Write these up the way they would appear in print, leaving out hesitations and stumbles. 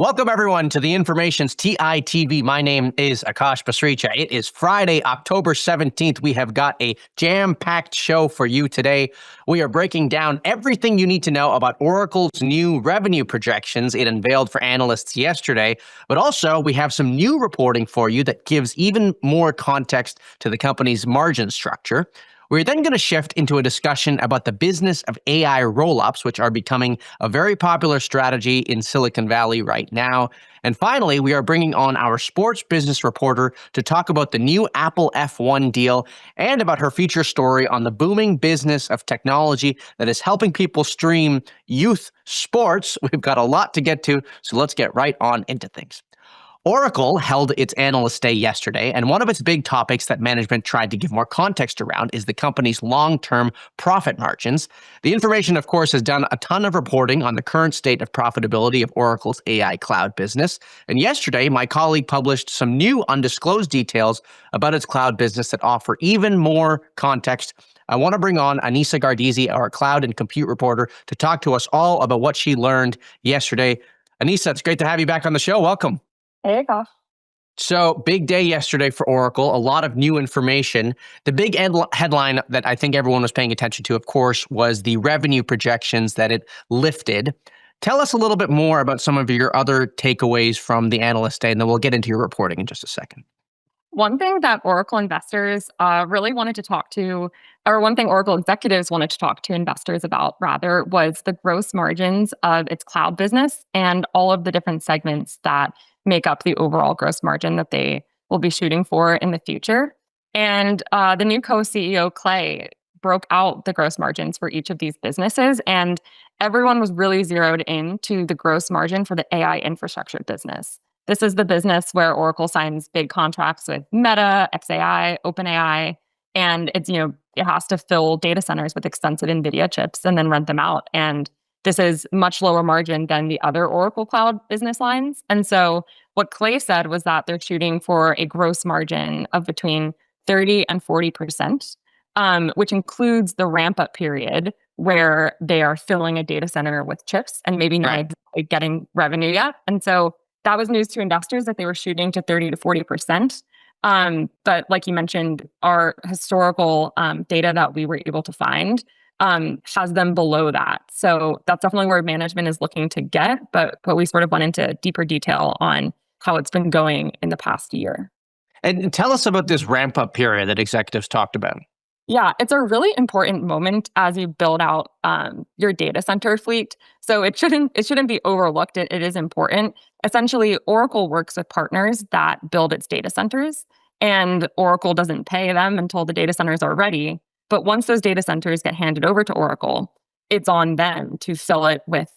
Welcome, everyone, to the Information's TITV. My name is Akash Pasricha. It is Friday, October 17th. We have got a jam-packed show for you today. We are breaking down everything you need to know about Oracle's new revenue projections it unveiled for analysts yesterday. But also, we have some new reporting for you that gives even more context to the company's margin structure. We're then going to shift into a discussion about the business of AI rollups, which are becoming a very popular strategy in Silicon Valley right now. And finally, we are bringing on our sports business reporter to talk about the new Apple-F1 deal and about her feature story on the booming business of technology that is helping people stream youth sports. We've got a lot to get to, so let's get right on into things. Oracle held its analyst day yesterday, and one of its big topics that management tried to give more context around is the company's long-term profit margins. The Information, of course, has done a ton of reporting on the current state of profitability of Oracle's AI cloud business. And yesterday, my colleague published some new undisclosed details about its cloud business that offer even more context. I want to bring on Anissa Gardizy, our cloud and compute reporter, to talk to us all about what she learned yesterday. Anissa, it's great to have you back on the show. Welcome. Hey, Akash. So, big day yesterday for Oracle, a lot of new information. The big headline that I think everyone was paying attention to, of course, was the revenue projections that it lifted. Tell us a little bit more about some of your other takeaways from the analyst day, and then we'll get into your reporting in just a second. One thing that Oracle investors really wanted to talk to, or one thing Oracle executives wanted to talk to investors about, rather, was the gross margins of its cloud business and all of the different segments that make up the overall gross margin that they will be shooting for in the future. And the new co-CEO, Clay, broke out the gross margins for each of these businesses, and everyone was really zeroed into the gross margin for the AI infrastructure business. This is the business where Oracle signs big contracts with Meta, xAI, OpenAI, and it has to fill data centers with expensive NVIDIA chips and then rent them out. And this is much lower margin than the other Oracle Cloud business lines. And so what Clay said was that they're shooting for a gross margin of between 30 and 40%, which includes the ramp-up period where they are filling a data center with chips and maybe not getting revenue yet. And so that was news to investors that they were shooting to 30 to 40%. But like you mentioned, our historical data that we were able to find has them below that. So that's definitely where management is looking to get, but we sort of went into deeper detail on how it's been going in the past year. And tell us about this ramp-up period that executives talked about. Yeah, it's a really important moment as you build out your data center fleet. So it shouldn't be overlooked. It is important. Essentially, Oracle works with partners that build its data centers, and Oracle doesn't pay them until the data centers are ready. But once those data centers get handed over to Oracle, it's on them to fill it with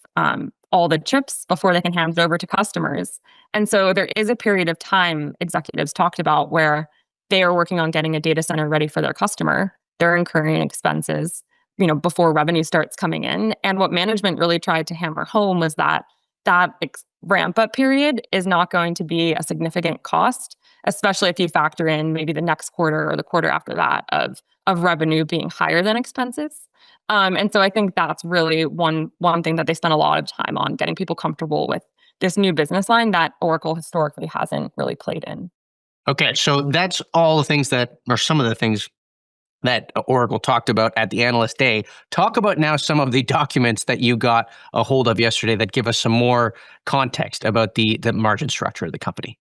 all the chips before they can hand it over to customers. And so there is a period of time executives talked about where they are working on getting a data center ready for their customer. They're incurring expenses, before revenue starts coming in. And what management really tried to hammer home was that ramp-up period is not going to be a significant cost, especially if you factor in maybe the next quarter or the quarter after that of revenue being higher than expenses. And so I think that's really one thing that they spent a lot of time on, getting people comfortable with this new business line that Oracle historically hasn't really played in. Okay, so that's all the things that are some of the things that Oracle talked about at the analyst day. Talk about now some of the documents that you got a hold of yesterday that give us some more context about the margin structure of the company.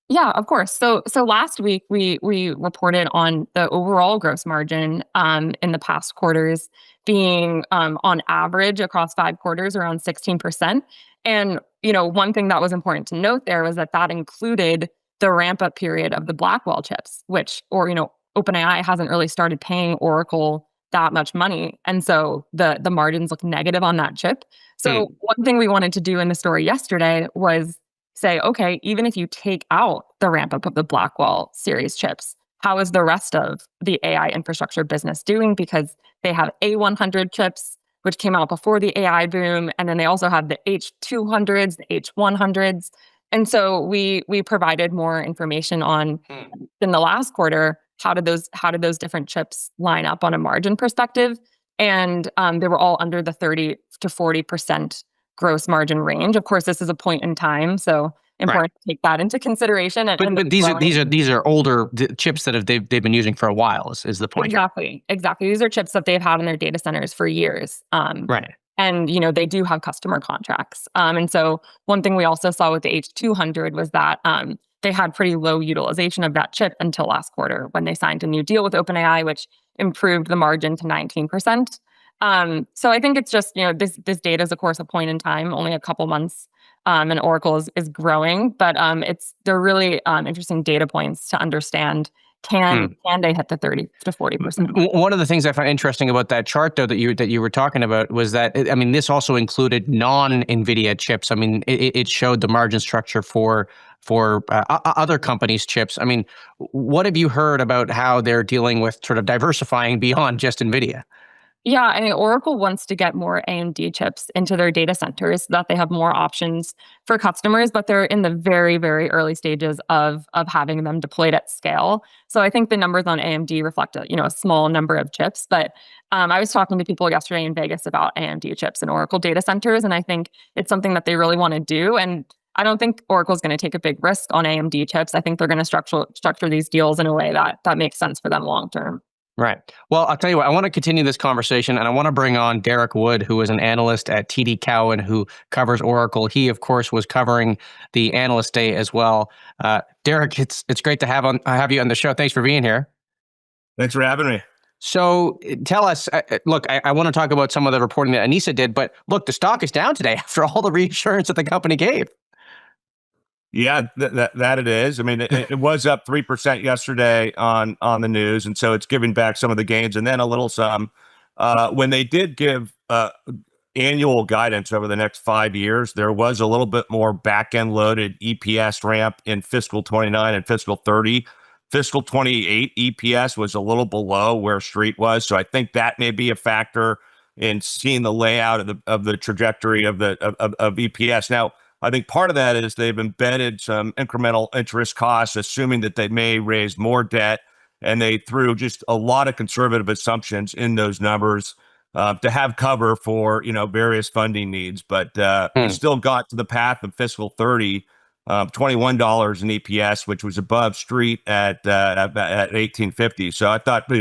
Yeah, of course. So last week we reported on the overall gross margin in the past quarters being on average across 5 quarters around 16%. And one thing that was important to note there was that included the ramp up period of the Blackwell chips, which OpenAI hasn't really started paying Oracle that much money. And so the margins look negative on that chip. So one thing we wanted to do in the story yesterday was say, okay, even if you take out the ramp up of the Blackwell series chips, how is the rest of the AI infrastructure business doing? Because they have A100 chips, which came out before the AI boom. And then they also have the H200s, the H100s. And so we provided more information on in the last quarter, how did those different chips line up on a margin perspective? And they were all under the 30 to 40% gross margin range. Of course, this is a point in time, so important to take that into consideration. But these are older chips that they've been using for a while. Is the point? Exactly. These are chips that they've had in their data centers for years. Right. And they do have customer contracts. And so one thing we also saw with the H200 was that they had pretty low utilization of that chip until last quarter when they signed a new deal with OpenAI, which improved the margin to 19%. So I think it's just, this data is, of course, a point in time, only a couple months, and Oracle is growing, but they're really interesting data points to understand. Can they hit the 30 to 40%? One of the things I find interesting about that chart, though, that you were talking about was that, this also included non-NVIDIA chips. It showed the margin structure for other companies' chips. What have you heard about how they're dealing with sort of diversifying beyond just NVIDIA? Yeah, Oracle wants to get more AMD chips into their data centers so that they have more options for customers, but they're in the very, very early stages of having them deployed at scale. So I think the numbers on AMD reflect a small number of chips. But I was talking to people yesterday in Vegas about AMD chips and Oracle data centers, and I think it's something that they really want to do. And I don't think Oracle's going to take a big risk on AMD chips. I think they're going to structure these deals in a way that makes sense for them long term. Right. Well, I'll tell you what, I want to continue this conversation, and I want to bring on Derrick Wood, who is an analyst at TD Cowen, who covers Oracle. He, of course, was covering the Analyst Day as well. Derrick, it's great to have you on the show. Thanks for being here. Thanks for having me. So tell us, look, I want to talk about some of the reporting that Anissa did, but look, the stock is down today after all the reassurance that the company gave. Yeah, that it is. It was up 3% yesterday on the news, and so it's giving back some of the gains, and then a little some. When they did give annual guidance over the next 5 years, there was a little bit more back-end loaded EPS ramp in fiscal 29 and fiscal 30. Fiscal 28 EPS was a little below where Street was, so I think that may be a factor in seeing the layout of the trajectory of EPS. Now, I think part of that is they've embedded some incremental interest costs, assuming that they may raise more debt, and they threw just a lot of conservative assumptions in those numbers to have cover for various funding needs. But they still got to the path of fiscal 30, $21 in EPS, which was above Street at 1850. So I thought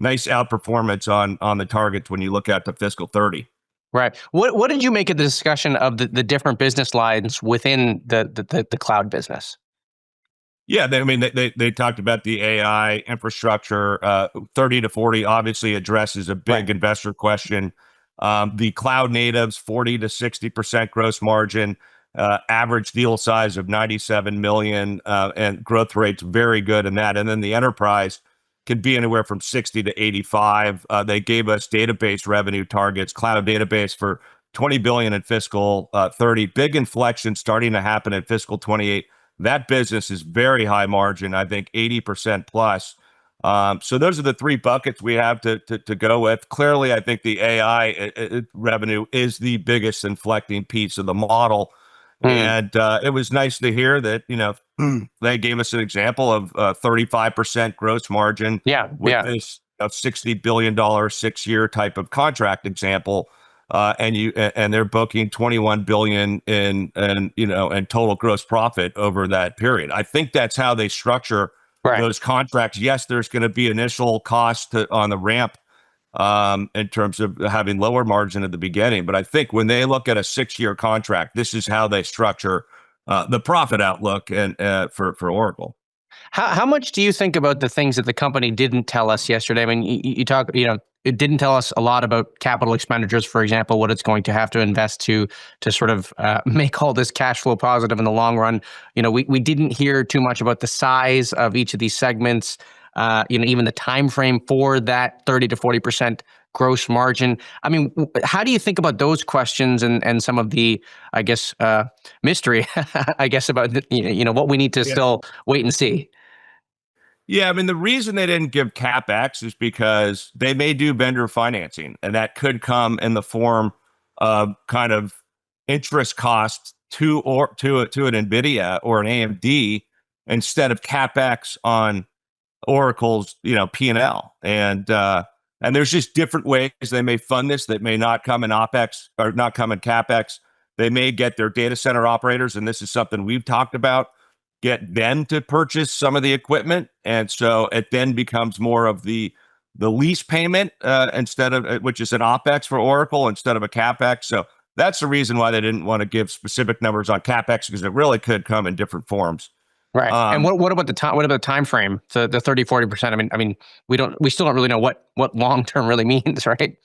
nice outperformance on the targets when you look at the fiscal 30. Right. What did you make of the discussion of the different business lines within the cloud business? Yeah, they talked about the AI infrastructure. 30 to 40 obviously addresses a big investor question. The cloud natives, 40 to 60% gross margin, average deal size of 97 million, and growth rates very good in that. And then the enterprise can be anywhere from 60 to 85. They gave us database revenue targets, cloud database for 20 billion in fiscal 30. Big inflection starting to happen in fiscal 28. That business is very high margin, I think 80% plus. So those are the three buckets we have to go with. Clearly, I think the AI revenue is the biggest inflecting piece of the model. And it was nice to hear that, they gave us an example of 35% gross margin with this $60 billion 6-year type of contract example. And they're booking 21 billion in total gross profit over that period. I think that's how they structure those contracts. Yes, there's going to be initial cost on the ramp in terms of having lower margin at the beginning. But I think when they look at a 6-year contract, this is how they structure the profit outlook and for Oracle. How much do you think about the things that the company didn't tell us yesterday? You talk, it didn't tell us a lot about capital expenditures, for example, what it's going to have to invest to sort of make all this cash flow positive in the long run. We didn't hear too much about the size of each of these segments. Even the time frame for that 30 to 40% gross margin. How do you think about those questions and some of the, I guess, mystery, I guess, about what we need to still wait and see? Yeah, the reason they didn't give CapEx is because they may do vendor financing, and that could come in the form of kind of interest costs to an NVIDIA or an AMD instead of CapEx on Oracle's, P&L. And there's just different ways they may fund this that may not come in OpEx or not come in CapEx. They may get their data center operators, and this is something we've talked about, get them to purchase some of the equipment. And so it then becomes more of the lease payment instead of, which is an OpEx for Oracle instead of a CapEx. So that's the reason why they didn't want to give specific numbers on CapEx, because it really could come in different forms. Right. And what about the time? What about the time frame? So the 30-40%. I mean, we still don't really know what long term really means, right?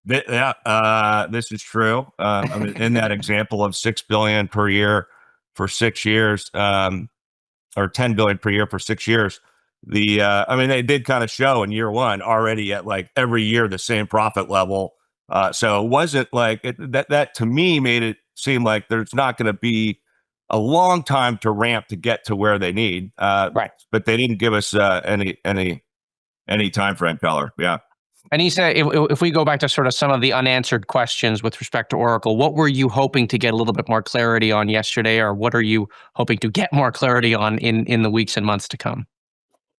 This is true. I mean, in that example of $6 billion per year for 6 years, or $10 billion per year for 6 years. I mean, they did kind of show in year one already at like every year the same profit level. So it wasn't like that to me made it seem like there's not going to be a long time to ramp to get to where they need. Right. But they didn't give us any time frame color. Yeah. Anissa, if we go back to sort of some of the unanswered questions with respect to Oracle, what were you hoping to get a little bit more clarity on yesterday, or what are you hoping to get more clarity on in the weeks and months to come?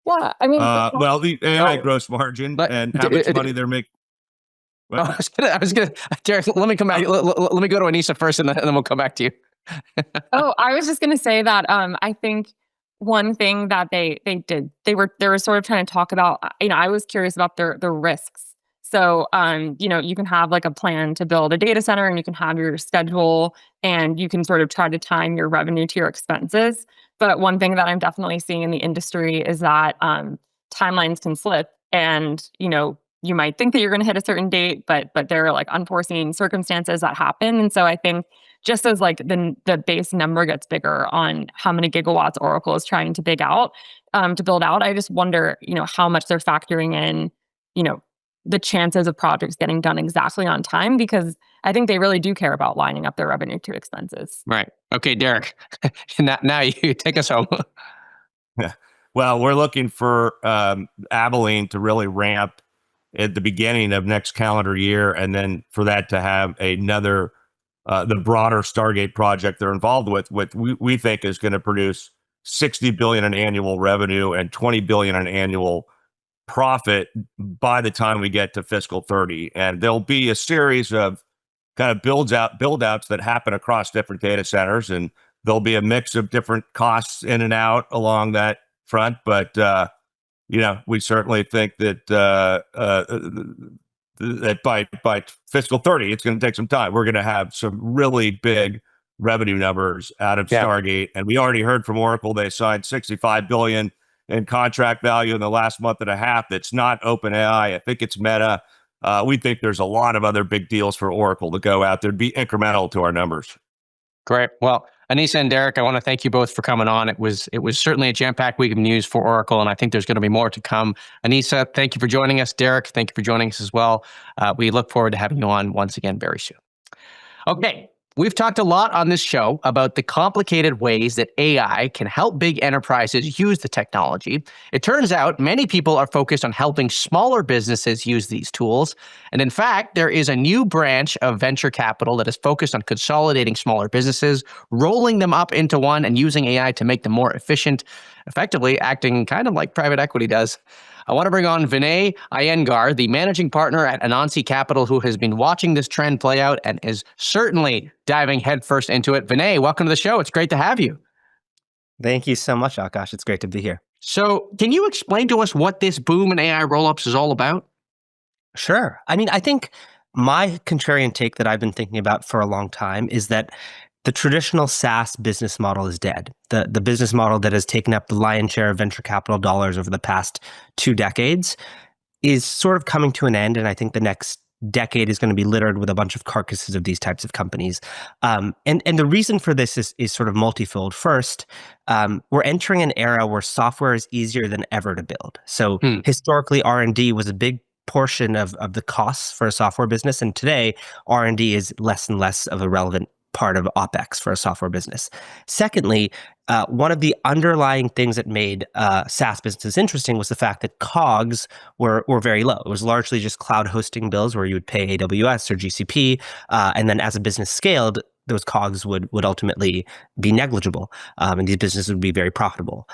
Yeah, I mean, well, the AI gross margin and how much money they're making. Well, I was gonna, Derrick, let me come back. Let me go to Anissa first, and then we'll come back to you. I was just going to say that I think one thing that they did, they were sort of trying to talk about, I was curious about their risks. So, you can have like a plan to build a data center, and you can have your schedule, and you can sort of try to time your revenue to your expenses. But one thing that I'm definitely seeing in the industry is that timelines can slip, and, you might think that you're going to hit a certain date, but there are like unforeseen circumstances that happen. And so I think just as like the base number gets bigger on how many gigawatts Oracle is trying to build out, I just wonder, how much they're factoring in, the chances of projects getting done exactly on time, because I think they really do care about lining up their revenue to expenses. Right. Okay, Derrick, now you take us home. Yeah. Well, we're looking for Abilene to really ramp at the beginning of next calendar year, and then for that to have another, the broader Stargate project they're involved with we think is going to produce $60 billion in annual revenue and $20 billion in annual profit by the time we get to fiscal 30. And there'll be a series of kind of build outs that happen across different data centers, and there'll be a mix of different costs in and out along that front. But we certainly think that that by fiscal 30, it's going to take some time. We're going to have some really big revenue numbers out of Stargate, and we already heard from Oracle they signed $65 billion in contract value in the last month and a half. That's not OpenAI. I think it's Meta. We think there's a lot of other big deals for Oracle to go out there, be incremental to our numbers. Great. Well, Anissa and Derrick, I want to thank you both for coming on. It was certainly a jam-packed week of news for Oracle, and I think there's going to be more to come. Anissa, thank you for joining us. Derrick, thank you for joining us as well. We look forward to having you on once again very soon. Okay. We've talked a lot on this show about the complicated ways that AI can help big enterprises use the technology. It turns out many people are focused on helping smaller businesses use these tools. And in fact, there is a new branch of venture capital that is focused on consolidating smaller businesses, rolling them up into one, and using AI to make them more efficient, effectively acting kind of like private equity does. I want to bring on Vinay Iyengar, the managing partner at Anansi Capital, who has been watching this trend play out and is certainly diving headfirst into it. Vinay, welcome to the show. It's great to have you. Thank you so much, Akash. It's great to be here. So can you explain to us what this boom in AI rollups is all about? Sure. I mean, I think my contrarian take that I've been thinking about for a long time is that the traditional SaaS business model is dead. The business model that has taken up the lion's share of venture capital dollars over the past 2 decades is sort of coming to an end. And I think the next decade is going to be littered with a bunch of carcasses of these types of companies. And the reason for this is sort of multifold. First, we're entering an era where software is easier than ever to build. So historically, R&D was a big portion of the costs for a software business. And today, R&D is less and less of a relevant part of OpEx for a software business. Secondly, one of the underlying things that made SaaS businesses interesting was the fact that COGS were very low. It was largely just cloud hosting bills where you would pay AWS or GCP, and then as a business scaled, those cogs would ultimately be negligible, and these businesses would be very profitable.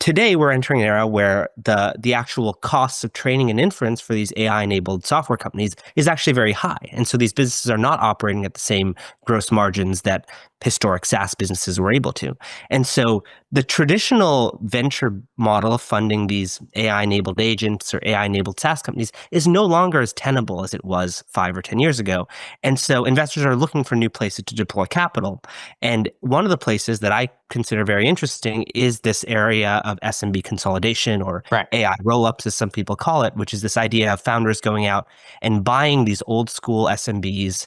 Today, we're entering an era where the actual costs of training and inference for these AI-enabled software companies is actually very high, and so these businesses are not operating at the same gross margins that historic SaaS businesses were able to. And so the traditional venture model of funding these AI-enabled agents or AI-enabled SaaS companies is no longer as tenable as it was 5 or 10 years ago. And so investors are looking for new places to deploy capital. And one of the places that I consider very interesting is this area of SMB consolidation, or AI rollups, as some people call it, which is this idea of founders going out and buying these old school SMBs,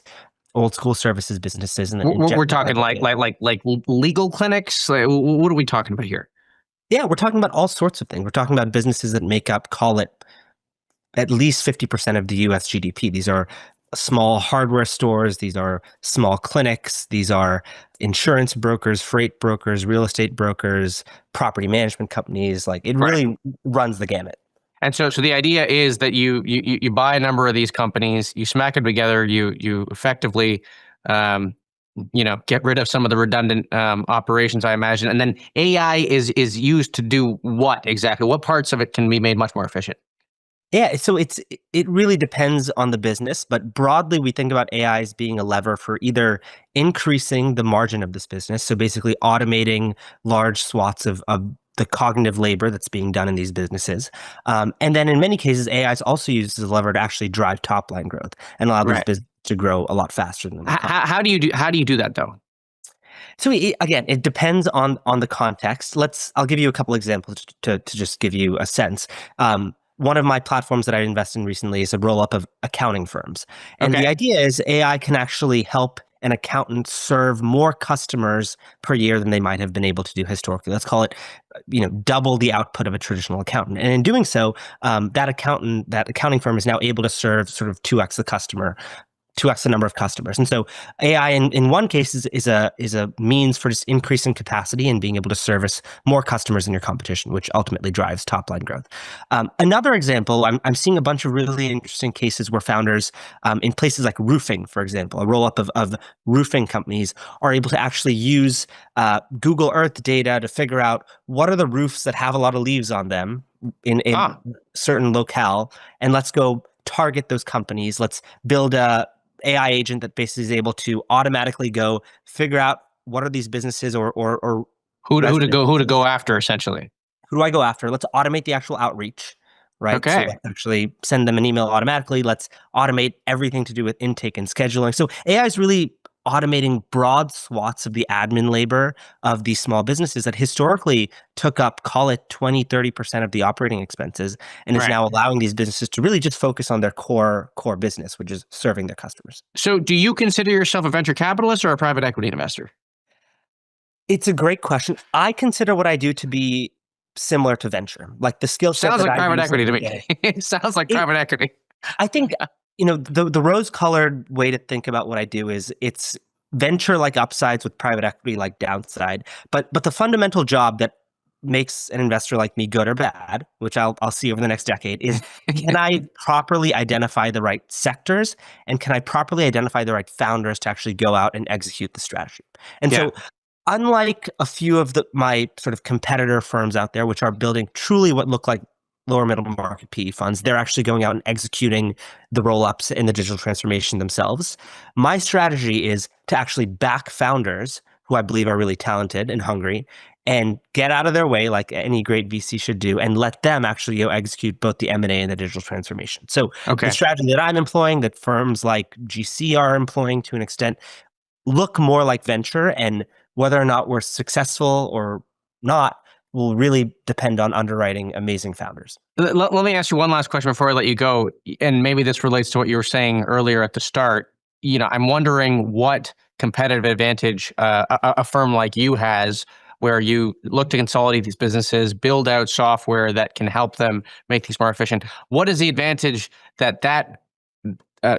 old school services businesses. And we're talking like legal clinics. Like, what are we talking about here? Yeah, we're talking about all sorts of things. We're talking about businesses that make up, call it, at least 50% of the US GDP. These are small hardware stores. These are small clinics. These are insurance brokers, freight brokers, real estate brokers, property management companies. Like, it really runs the gamut. And so the idea is that you buy a number of these companies, you smack them together, you effectively, get rid of some of the redundant operations, I imagine, and then AI is used to do what exactly? What parts of it can be made much more efficient? Yeah, so it really depends on the business, but broadly we think about AI as being a lever for either increasing the margin of this business, so basically automating large swaths of the cognitive labor that's being done in these businesses. And then in many cases, AI is also used as a lever to actually drive top line growth and allow these businesses to grow a lot faster than how do you do that though? So again, it depends on the context. I'll give you a couple examples to just give you a sense. One of my platforms that I invested in recently is a roll-up of accounting firms. And the idea is AI can actually help an accountant serve more customers per year than they might have been able to do historically. Let's call it, double the output of a traditional accountant. And in doing so, that accounting firm is now able to serve sort of 2x the number of customers. And so AI in one case is a means for just increasing capacity and being able to service more customers than your competition, which ultimately drives top line growth. Another example, I'm seeing a bunch of really interesting cases where founders in places like roofing, for example, a roll-up of roofing companies are able to actually use Google Earth data to figure out what are the roofs that have a lot of leaves on them in a certain locale, and let's go target those companies. Let's build a AI agent that basically is able to automatically go figure out what are these businesses or who to go after, essentially. Who do I go after? Let's automate the actual outreach, right? Okay. So let's actually send them an email automatically. Let's automate everything to do with intake and scheduling. So AI is really automating broad swaths of the admin labor of these small businesses that historically took up, call it 20, 30% of the operating expenses, and is now allowing these businesses to really just focus on their core business, which is serving their customers. So do you consider yourself a venture capitalist or a private equity investor? It's a great question. I consider what I do to be similar to venture. Like the skill set sounds that like I private use equity to every me. day. It sounds like private equity. I think the rose-colored way to think about what I do is it's venture like upsides with private equity like downside. But the fundamental job that makes an investor like me good or bad, which I'll see over the next decade, is can I properly identify the right sectors, and can I properly identify the right founders to actually go out and execute the strategy? And so unlike a few of my sort of competitor firms out there, which are building truly what look like lower middle market PE funds, they're actually going out and executing the roll-ups in the digital transformation themselves. My strategy is to actually back founders who I believe are really talented and hungry, and get out of their way like any great VC should do, and let them actually execute both the M&A and the digital transformation. So the strategy that I'm employing, that firms like GC are employing to an extent, look more like venture, and whether or not we're successful or not will really depend on underwriting amazing founders. Let me ask you one last question before I let you go, and maybe this relates to what you were saying earlier at the start. I'm wondering what competitive advantage a firm like you has, where you look to consolidate these businesses, build out software that can help them make things more efficient. What is the advantage that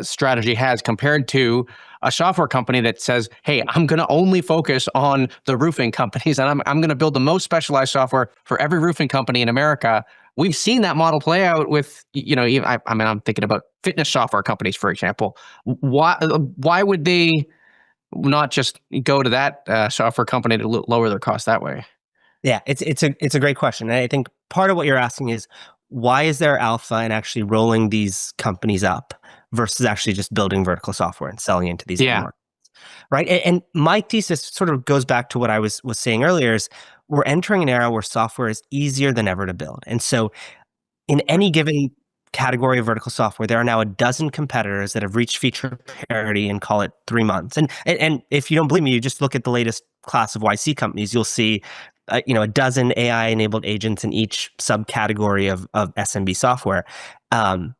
strategy has compared to a software company that says, hey, I'm going to only focus on the roofing companies, and I'm going to build the most specialized software for every roofing company in America? We've seen that model play out with, I'm thinking about fitness software companies, for example. Why would they not just go to that software company to lower their cost that way? Yeah, it's a great question. And I think part of what you're asking is why is there alpha in actually rolling these companies up versus actually just building vertical software and selling into these end markets, right? And my thesis sort of goes back to what I was saying earlier is we're entering an era where software is easier than ever to build. And so in any given category of vertical software, there are now a dozen competitors that have reached feature parity in, call it, 3 months. And if you don't believe me, you just look at the latest class of YC companies, you'll see a dozen AI-enabled agents in each subcategory of SMB software. And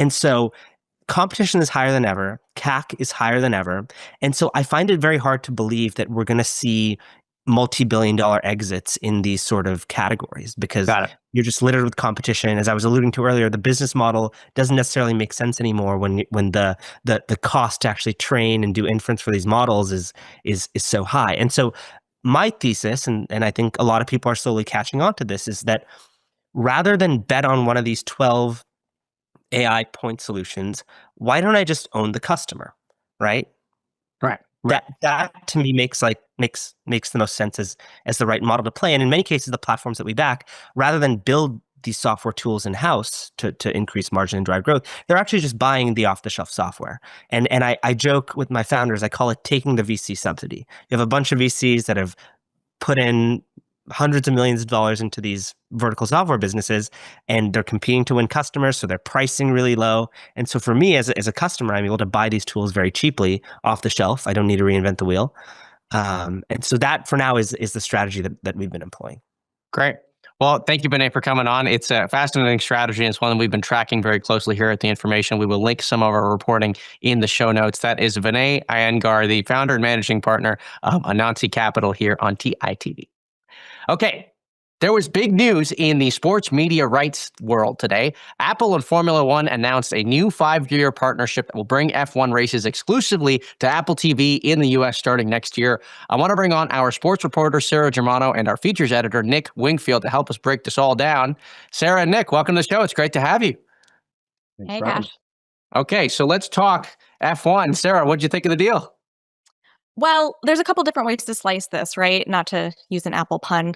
so competition is higher than ever. CAC is higher than ever. And so I find it very hard to believe that we're going to see multi-billion-dollar exits in these sort of categories because you're just littered with competition. As I was alluding to earlier, the business model doesn't necessarily make sense anymore when the cost to actually train and do inference for these models is so high. And so my thesis, and I think a lot of people are slowly catching on to this, is that rather than bet on one of these 12 AI point solutions, why don't I just own the customer, right? Right. That to me makes the most sense as the right model to play. And in many cases, the platforms that we back, rather than build these software tools in-house to increase margin and drive growth, they're actually just buying the off-the-shelf software. And I joke with my founders, I call it taking the VC subsidy. You have a bunch of VCs that have put in hundreds of millions of dollars into these vertical software businesses, and they're competing to win customers, so they're pricing really low. And so for me as a customer, I'm able to buy these tools very cheaply off the shelf. I don't need to reinvent the wheel. And so that for now is the strategy that we've been employing. Great. Well, thank you, Vinay, for coming on. It's a fascinating strategy. It's one that we've been tracking very closely here at The Information. We will link some of our reporting in the show notes. That is Vinay Iyengar, the founder and managing partner of Anansi Capital here on TITV. Okay, there was big news in the sports media rights world today. Apple and Formula One announced a new 5-year partnership that will bring F1 races exclusively to Apple TV in the U.S. starting next year. I want to bring on our sports reporter, Sara Germano, and our features editor, Nick Wingfield, to help us break this all down. Sara and Nick, welcome to the show. It's great to have you. Hey, gosh. Okay, so let's talk F1. Sara, what did you think of the deal? Well, there's a couple different ways to slice this, right? Not to use an Apple pun.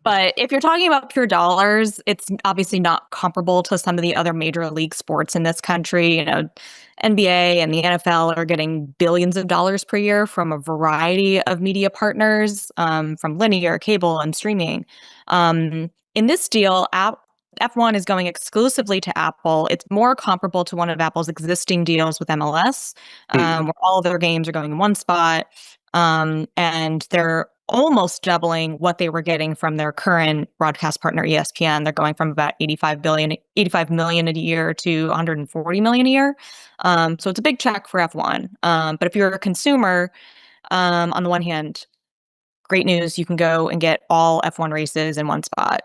But if you're talking about pure dollars, it's obviously not comparable to some of the other major league sports in this country. You know, NBA and the NFL are getting billions of dollars per year from a variety of media partners, from linear, cable, and streaming. In this deal, F1 is going exclusively to Apple. It's more comparable to one of Apple's existing deals with MLS, where all of their games are going in one spot. And they're almost doubling what they were getting from their current broadcast partner, ESPN. They're going from about 85 million a year to 140 million a year. So it's a big check for F1. But if you're a consumer, on the one hand, great news, you can go and get all F1 races in one spot.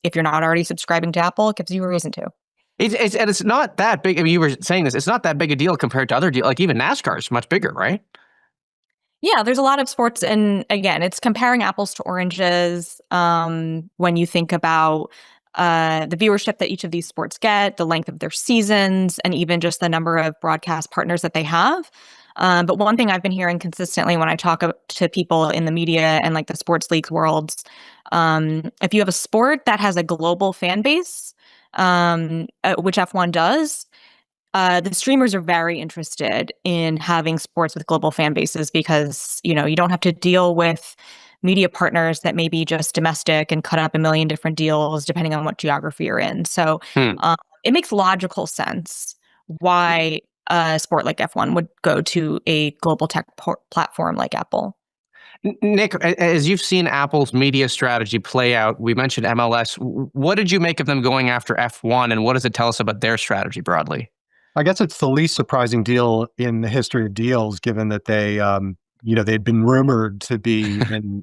If you're not already subscribing to Apple, it gives you a reason to. It's not that big. I mean, you were saying this. It's not that big a deal compared to other deals. Like even NASCAR is much bigger, right? Yeah, there's a lot of sports. And again, it's comparing apples to oranges when you think about the viewership that each of these sports get, the length of their seasons, and even just the number of broadcast partners that they have. But one thing I've been hearing consistently when I talk to people in the media and like the sports leagues worlds, if you have a sport that has a global fan base, which F1 does, the streamers are very interested in having sports with global fan bases because, you know, you don't have to deal with media partners that may be just domestic and cut up a million different deals depending on what geography you're in. So it makes logical sense why a sport like F1 would go to a global tech platform like Apple. Nick, as you've seen Apple's media strategy play out, we mentioned MLS. What did you make of them going after F1, and what does it tell us about their strategy broadly? I guess it's the least surprising deal in the history of deals, given that they, they'd been rumored to be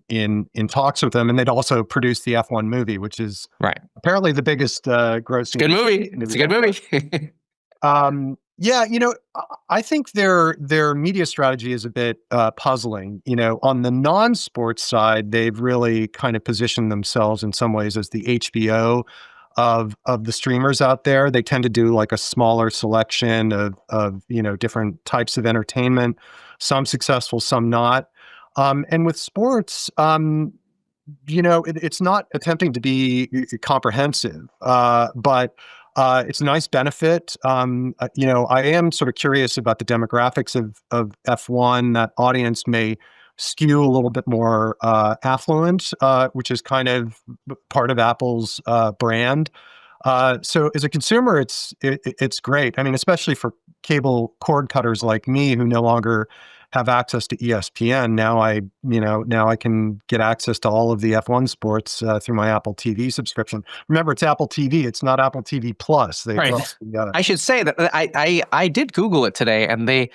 in talks with them, and they'd also produced the F1 movie, which is apparently the biggest grossing. Good movie. It's a good movie. Yeah, I think their media strategy is a bit puzzling. On the non-sports side, they've really kind of positioned themselves in some ways as the HBO of the streamers out there. They tend to do like a smaller selection of different types of entertainment, some successful, some not. And with sports, it's not attempting to be comprehensive, but it's a nice benefit. I am sort of curious about the demographics of F1. That audience may skew a little bit more affluent, which is kind of part of Apple's brand. So as a consumer, it's great. I mean, especially for cable cord cutters like me who no longer have access to ESPN. Now I can get access to all of the F1 sports through my Apple TV subscription. Remember, it's Apple TV. It's not Apple TV Plus. Right. I should say that I did Google it today, and they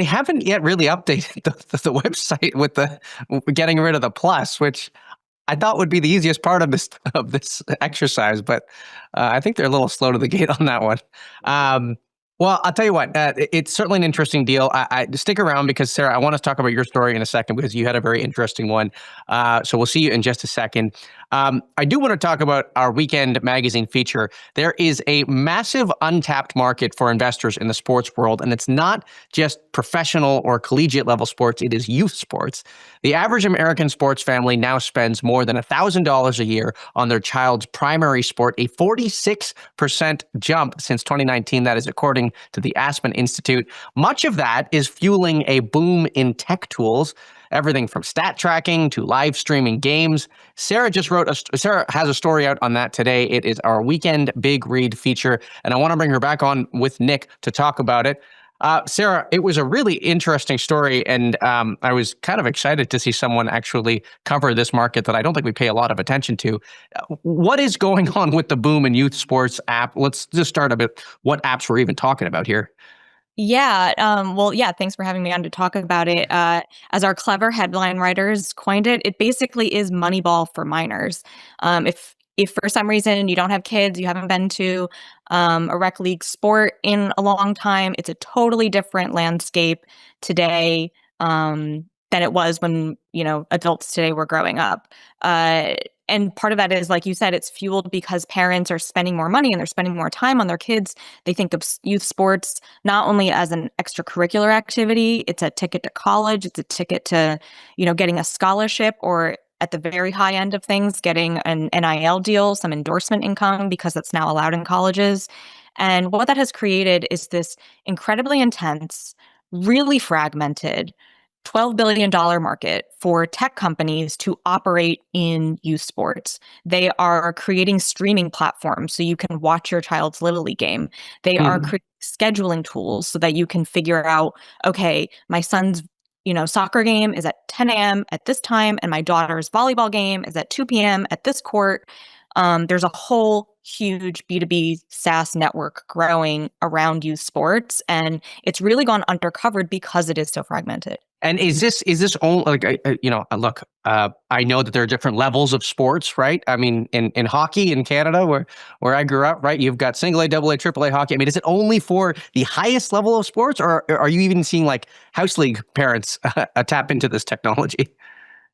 haven't yet really updated the website with the getting rid of the Plus, which I thought would be the easiest part of this exercise, but I think they're a little slow to the gate on that one. Well, I'll tell you what, it's certainly an interesting deal. I stick around because, Sarah, I want to talk about your story in a second because you had a very interesting one. So we'll see you in just a second. I do want to talk about our weekend magazine feature. There is a massive untapped market for investors in the sports world, and it's not just professional or collegiate level sports, it is youth sports. The average American sports family now spends more than $1,000 a year on their child's primary sport, a 46% jump since 2019. That is according to the Aspen Institute. Much of that is fueling a boom in tech tools, everything from stat tracking to live streaming games. Sarah has a story out on that today. It is our weekend big read feature, and I want to bring her back on with Nick to talk about it. Sarah, it was a really interesting story, and I was kind of excited to see someone actually cover this market that I don't think we pay a lot of attention to. What is going on with the boom in youth sports app? Let's just start a bit. What apps we're even talking about here? Yeah. Thanks for having me on to talk about it. As our clever headline writers coined it, it basically is Moneyball for minors. If for some reason you don't have kids, you haven't been to a rec league sport in a long time, it's a totally different landscape today than it was when, adults today were growing up. And part of that is, like you said, it's fueled because parents are spending more money and they're spending more time on their kids. They think of youth sports not only as an extracurricular activity, it's a ticket to college, it's a ticket to, getting a scholarship, or at the very high end of things, getting an NIL deal, some endorsement income, because that's now allowed in colleges. And what that has created is this incredibly intense, really fragmented, $12 billion market for tech companies to operate in youth sports. They are creating streaming platforms so you can watch your child's Little League game. They are creating scheduling tools so that you can figure out, okay, my son's soccer game is at 10 a.m. at this time, and my daughter's volleyball game is at 2 p.m. at this court. There's a whole huge B2B SaaS network growing around youth sports, and it's really gone undercovered because it is so fragmented. And is this only look? I know that there are different levels of sports, right? I mean, in hockey in Canada, where I grew up, right, you've got single A, double A, triple A hockey. I mean, is it only for the highest level of sports, or are you even seeing like house league parents tap into this technology?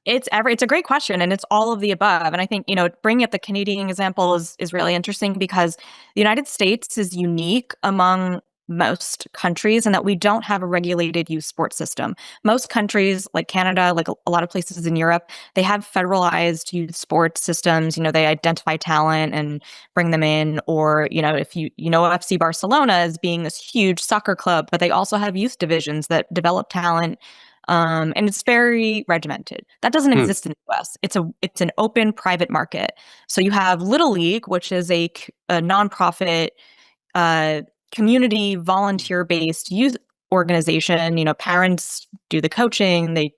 It's a great question, and it's all of the above. And I think, bringing up the Canadian example is really interesting because the United States is unique among most countries in that we don't have a regulated youth sports system. Most countries like Canada, like a lot of places in Europe, they have federalized youth sports systems. They identify talent and bring them in, or, if FC Barcelona as being this huge soccer club, but they also have youth divisions that develop talent. And it's very regimented. That doesn't exist in the US. It's an open private market. So you have Little League, which is a nonprofit, community volunteer-based youth organization. Parents do the coaching, they,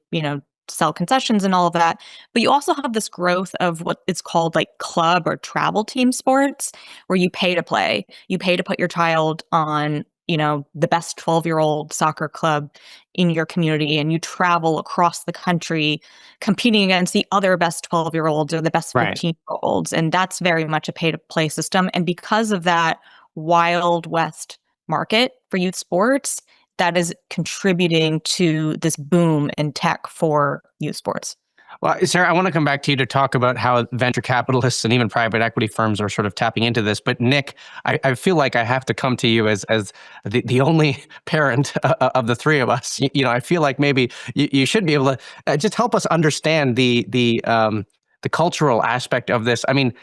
sell concessions and all of that. But you also have this growth of what is called like club or travel team sports, where you pay to play. You pay to put your child on, the best 12-year-old soccer club in your community, and you travel across the country competing against the other best 12-year-olds or the best 15-year-olds. And that's very much a pay-to-play system. And because of that Wild West market for youth sports, that is contributing to this boom in tech for youth sports. Well, Sara, I want to come back to you to talk about how venture capitalists and even private equity firms are sort of tapping into this. But Nick, I feel like I have to come to you as the only parent of the three of us. I feel like maybe you should be able to just help us understand the cultural aspect of this. I mean,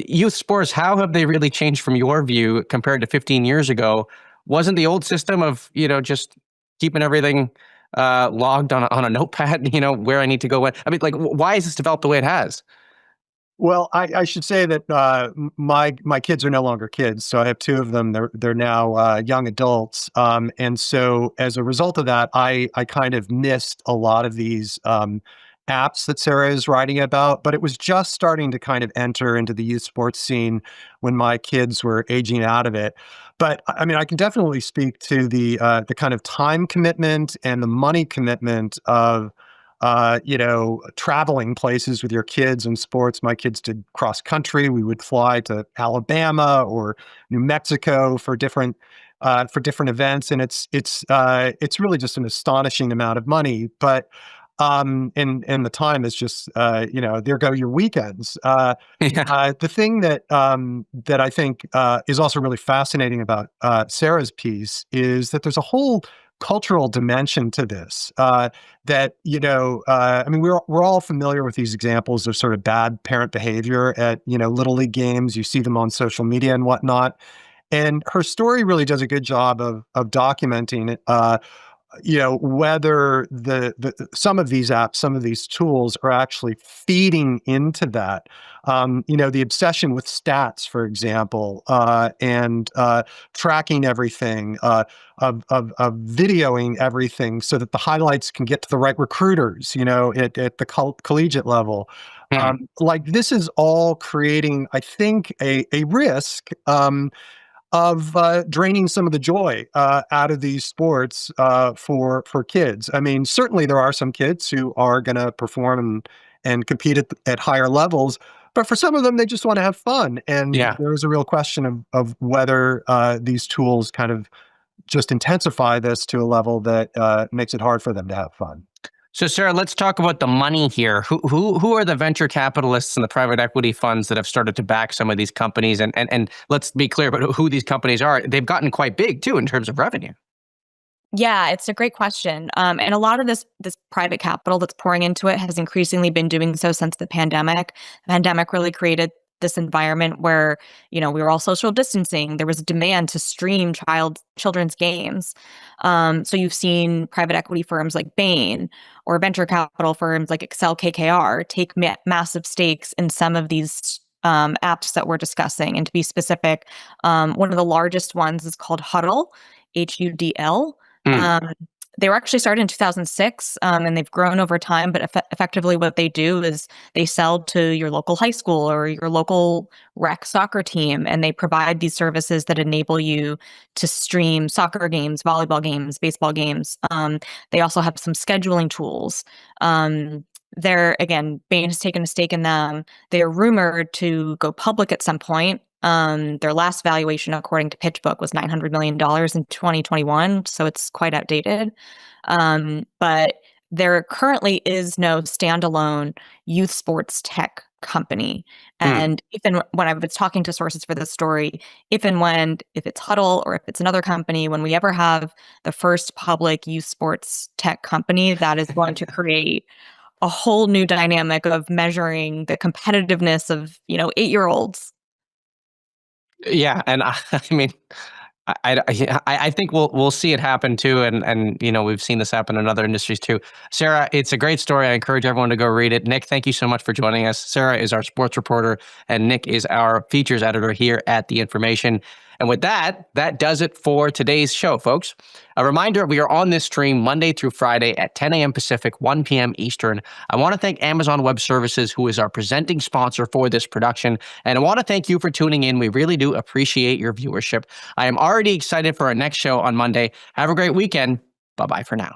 youth sports, how have they really changed from your view compared to 15 years ago? Wasn't the old system of, just keeping everything logged on a notepad, where I need to go when? I mean, like, why has this developed the way it has? Well, I should say that my kids are no longer kids, so I have two of them. They're now young adults, and so as a result of that, I kind of missed a lot of these apps that Sara is writing about. But it was just starting to kind of enter into the youth sports scene when my kids were aging out of it. But I mean, I can definitely speak to the kind of time commitment and the money commitment of traveling places with your kids in sports. My kids did cross country. We would fly to Alabama or New Mexico for different events, and it's really just an astonishing amount of money. But and the time is just there go your weekends. The thing that I think is also really fascinating about Sara's piece is that there's a whole cultural dimension to this. I mean, we're all familiar with these examples of sort of bad parent behavior at little league games. You see them on social media and whatnot. And her story really does a good job of documenting whether some of these apps, some of these tools are actually feeding into that. The obsession with stats, for example, and tracking everything, of videoing everything so that the highlights can get to the right recruiters, at the collegiate level. Like, this is all creating, I think, a risk of draining some of the joy out of these sports for kids. I mean, certainly there are some kids who are going to perform and compete at higher levels, but for some of them, they just want to have fun. And there is a real question of whether these tools kind of just intensify this to a level that makes it hard for them to have fun. So, Sara, let's talk about the money here. Who are the venture capitalists and the private equity funds that have started to back some of these companies? And let's be clear about who these companies are. They've gotten quite big, too, in terms of revenue. Yeah, it's a great question. And a lot of this private capital that's pouring into it has increasingly been doing so since the pandemic. The pandemic really created this environment where, we were all social distancing. There was a demand to stream children's games. So you've seen private equity firms like Bain or venture capital firms like Excel KKR take massive stakes in some of these apps that we're discussing. And to be specific, one of the largest ones is called Huddle, HUDL. They were actually started in 2006, and they've grown over time. But effectively, what they do is they sell to your local high school or your local rec soccer team, and they provide these services that enable you to stream soccer games, volleyball games, baseball games. They also have some scheduling tools. Bain has taken a stake in them. They are rumored to go public at some point. Their last valuation, according to PitchBook, was $900 million in 2021, so it's quite outdated. But there currently is no standalone youth sports tech company. And when I was talking to sources for this story, if it's Huddle or if it's another company, when we ever have the first public youth sports tech company, that is going to create a whole new dynamic of measuring the competitiveness of 8-year-olds. Yeah, and I mean, I think we'll see it happen too, and we've seen this happen in other industries too. Sara, it's a great story. I encourage everyone to go read it. Nick, thank you so much for joining us. Sara is our sports reporter, and Nick is our features editor here at The Information. And with that does it for today's show, folks. A reminder, we are on this stream Monday through Friday at 10 a.m. Pacific, 1 p.m. Eastern. I want to thank Amazon Web Services, who is our presenting sponsor for this production. And I want to thank you for tuning in. We really do appreciate your viewership. I am already excited for our next show on Monday. Have a great weekend. Bye-bye for now.